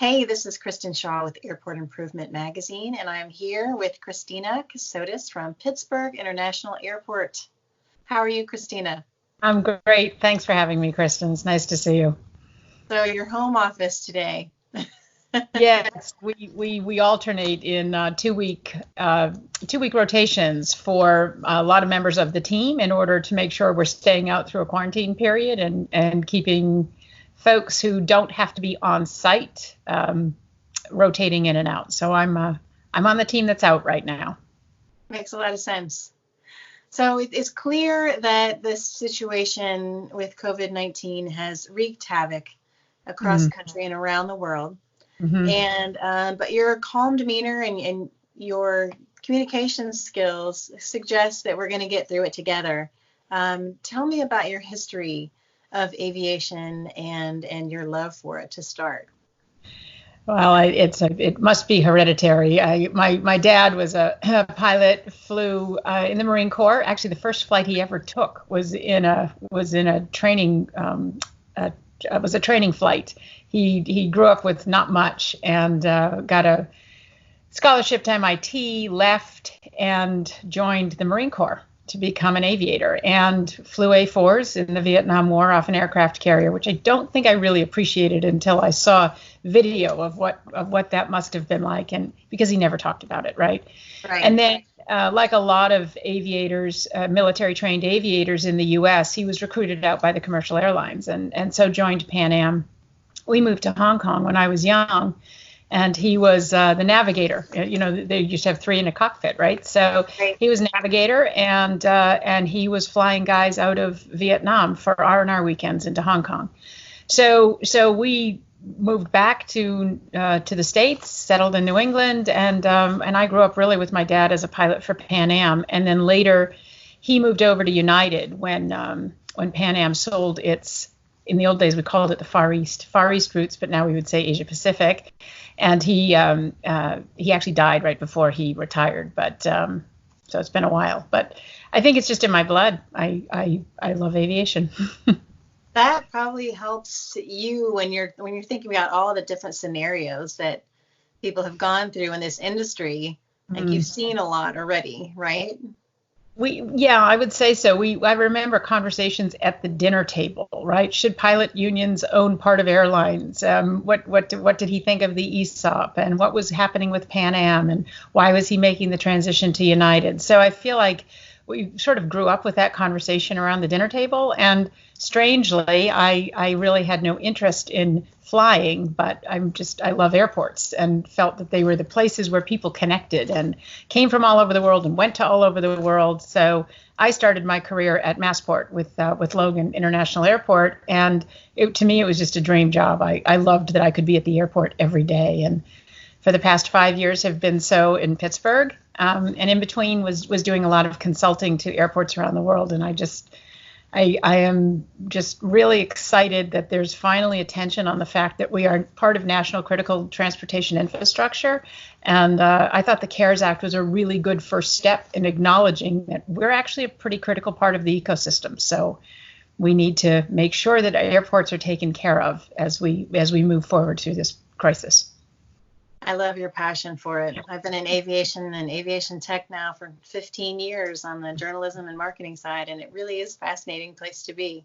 Hey, this is Kristin Shaw with Airport Improvement Magazine, and I'm here with Christina Cassotis from Pittsburgh International Airport. How are you, Christina? I'm great. Thanks for having me, Kristen. It's nice to see you. So your home office today. Yes, we alternate in two week rotations for a lot of members of the team in order to make sure we're staying out through a quarantine period and keeping folks who don't have to be on site rotating in and out. So I'm on the team that's out right now. Makes a lot of sense. So it's clear that this situation with COVID-19 has wreaked havoc across the country and around the world. Mm-hmm. And but your calm demeanor and your communication skills suggest that we're going to get through it together. Tell me about your history of aviation and your love for it to start. Well, it must be hereditary. My dad was a pilot, flew in the Marine Corps. Actually, the first flight he ever took was in a training was a training flight. He grew up with not much and got a scholarship to MIT, left and joined the Marine Corps to become an aviator and flew A4s in the Vietnam War off an aircraft carrier, which I don't think I really appreciated until I saw video of what that must have been like, and because he never talked about it, right? And then, like a lot of aviators, military trained aviators in the U.S., he was recruited out by the commercial airlines, and so joined Pan Am. We moved to Hong Kong when I was young. And he was the navigator. You know, they used to have three in a cockpit, right? So he was navigator, and he was flying guys out of Vietnam for R&R weekends into Hong Kong. So we moved back to the States, settled in New England, and I grew up really with my dad as a pilot for Pan Am. And then later, he moved over to United when Pan Am sold its. In the old days, we called it the Far East routes, but now we would say Asia Pacific. And he actually died right before he retired. But so it's been a while. But I think it's just in my blood. I love aviation. That probably helps you when you're thinking about all the different scenarios that people have gone through in this industry. Like you've seen a lot already, right? I would say so. I remember conversations at the dinner table, right? Should pilot unions own part of airlines? What did he think of the ESOP, and what was happening with Pan Am, and why was he making the transition to United? So I feel like we sort of grew up with that conversation around the dinner table, and strangely, I really had no interest in flying, but I love airports and felt that they were the places where people connected and came from all over the world and went to all over the world. So I started my career at Massport with Logan International Airport, and to me, it was just a dream job. I loved that I could be at the airport every day, and for the past 5 years have been so in Pittsburgh, and in between was doing a lot of consulting to airports around the world, and I am just really excited that there's finally attention on the fact that we are part of national critical transportation infrastructure. And I thought the CARES Act was a really good first step in acknowledging that we're actually a pretty critical part of the ecosystem. So we need to make sure that airports are taken care of as we move forward through this crisis. I love your passion for it. I've been in aviation and aviation tech now for 15 years on the journalism and marketing side, and it really is a fascinating place to be.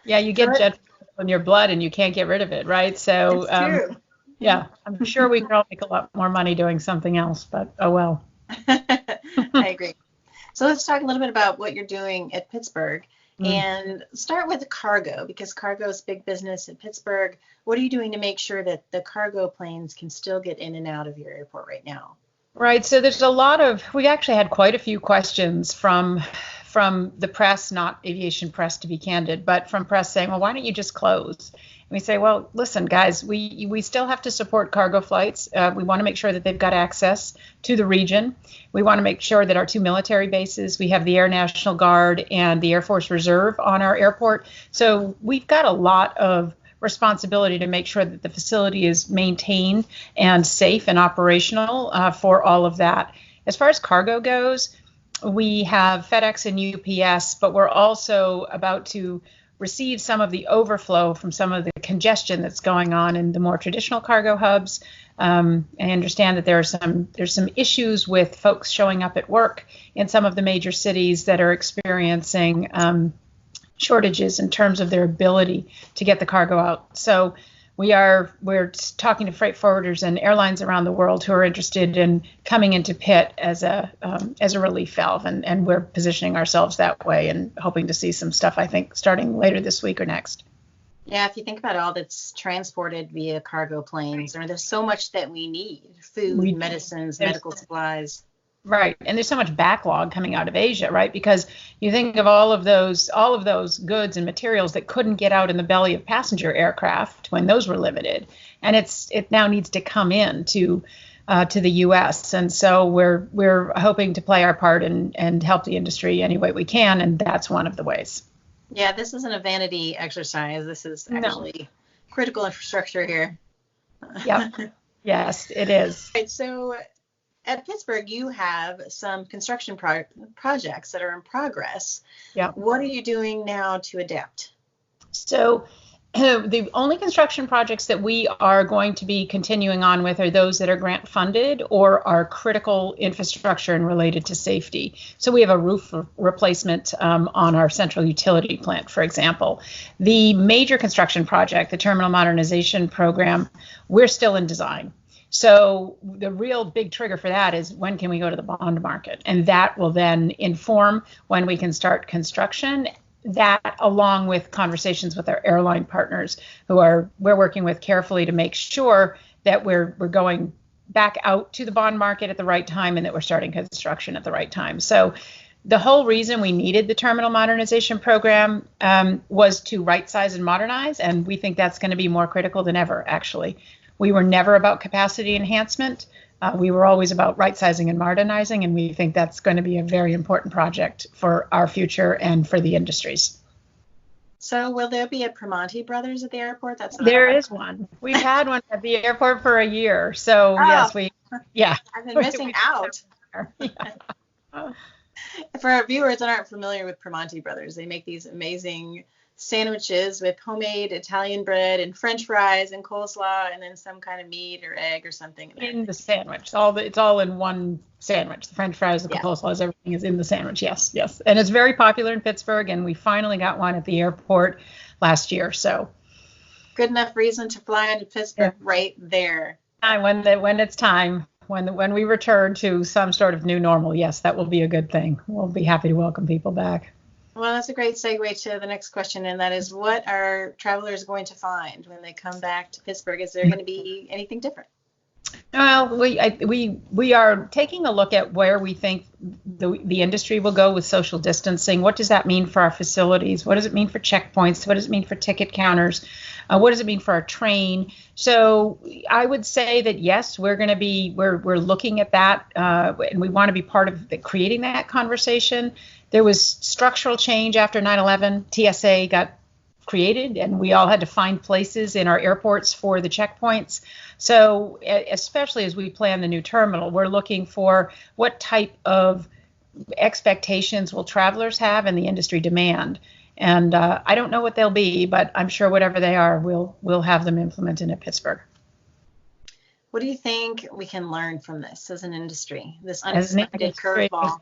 Yeah, you get jet in your blood and you can't get rid of it, right? So, it's true. Yeah, I'm sure we can all make a lot more money doing something else, but oh well. I agree. So let's talk a little bit about what you're doing at Pittsburgh. And start with cargo, because cargo is big business in Pittsburgh. What are you doing to make sure that the cargo planes can still get in and out of your airport right now? Right. So we actually had quite a few questions from the press, not aviation press to be candid, but from press saying, well, why don't you just close? And we say, well, listen, guys, we still have to support cargo flights. We want to make sure that they've got access to the region. We want to make sure that our two military bases, we have the Air National Guard and the Air Force Reserve on our airport. So we've got a lot of responsibility to make sure that the facility is maintained and safe and operational for all of that. As far as cargo goes, we have FedEx and UPS, but we're also about to receive some of the overflow from some of the congestion that's going on in the more traditional cargo hubs. I understand that there's some issues with folks showing up at work in some of the major cities that are experiencing shortages in terms of their ability to get the cargo out. So we're talking to freight forwarders and airlines around the world who are interested in coming into Pitt as a relief valve, and we're positioning ourselves that way and hoping to see some stuff, I think, starting later this week or next. Yeah, if you think about all that's transported via cargo planes, there's so much that we need: food, medicines, medical supplies. Right. And there's so much backlog coming out of Asia, right? Because you think of all of those goods and materials that couldn't get out in the belly of passenger aircraft when those were limited. And it now needs to come in to the US. And so we're hoping to play our part and help the industry any way we can. And that's one of the ways. Yeah, this isn't a vanity exercise. This is actually critical infrastructure here. Yep. Yes, it is. Right, so at Pittsburgh, you have some construction projects that are in progress. Yeah. What are you doing now to adapt? So the only construction projects that we are going to be continuing on with are those that are grant funded or are critical infrastructure and related to safety. So we have a roof replacement on our central utility plant, for example. The major construction project, the terminal modernization program, we're still in design. So the real big trigger for that is when can we go to the bond market? And that will then inform when we can start construction. That, along with conversations with our airline partners we're working with carefully to make sure that we're going back out to the bond market at the right time and that we're starting construction at the right time. So the whole reason we needed the terminal modernization program was to right size and modernize. And we think that's going to be more critical than ever, actually. We were never about capacity enhancement. We were always about right sizing and modernizing, and we think that's going to be a very important project for our future and for the industries. So will there be a Primanti Brothers at the airport? There is one. We've had one at the airport for a year. So yes, I've been missing out. Yeah. For our viewers that aren't familiar with Primanti Brothers, they make these amazing sandwiches with homemade Italian bread and French fries and coleslaw and then some kind of meat or egg or something in the sandwich. It's all in one sandwich. The French fries, the coleslaw, everything is in the sandwich. Yes. And it's very popular in Pittsburgh, and we finally got one at the airport last year. So good enough reason to fly into Pittsburgh right there. When it's time, when we return to some sort of new normal, yes, that will be a good thing. We'll be happy to welcome people back. Well, that's a great segue to the next question, and that is, what are travelers going to find when they come back to Pittsburgh? Is there going to be anything different? Well, we are taking a look at where we think the industry will go with social distancing. What does that mean for our facilities? What does it mean for checkpoints? What does it mean for ticket counters? What does it mean for our train? So I would say that yes, we're looking at that, and we want to be part of creating that conversation. There was structural change after 9/11. TSA got created, and we all had to find places in our airports for the checkpoints. So especially as we plan the new terminal, we're looking for what type of expectations will travelers have and the industry demand. And I don't know what they'll be, but I'm sure whatever they are, we'll have them implemented at Pittsburgh. What do you think we can learn from this as an industry, this unexpected curveball?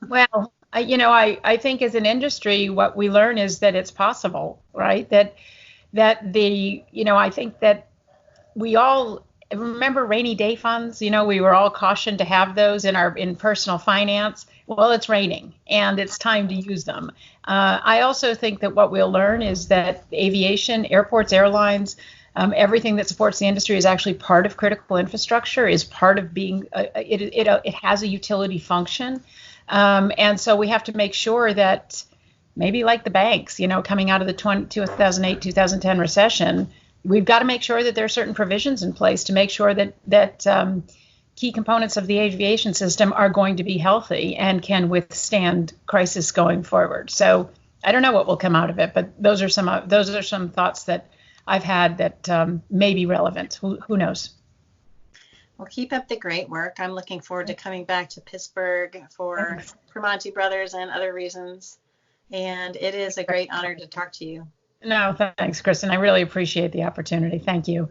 Well, I think as an industry, what we learn is that it's possible, right? I think that we all remember rainy day funds. We were all cautioned to have those in personal finance. Well, it's raining and it's time to use them. I also think that what we'll learn is that aviation, airports, airlines, everything that supports the industry is actually part of critical infrastructure, is part of being, it has a utility function. And so we have to make sure that maybe like the banks, coming out of the 2008, 2010 recession, we've got to make sure that there are certain provisions in place to make sure that key components of the aviation system are going to be healthy and can withstand crisis going forward. So I don't know what will come out of it, but those are some thoughts that I've had that may be relevant. Who knows? Well, keep up the great work. I'm looking forward to coming back to Pittsburgh for Primanti Brothers and other reasons. And it is a great honor to talk to you. No, thanks, Kristen. I really appreciate the opportunity. Thank you.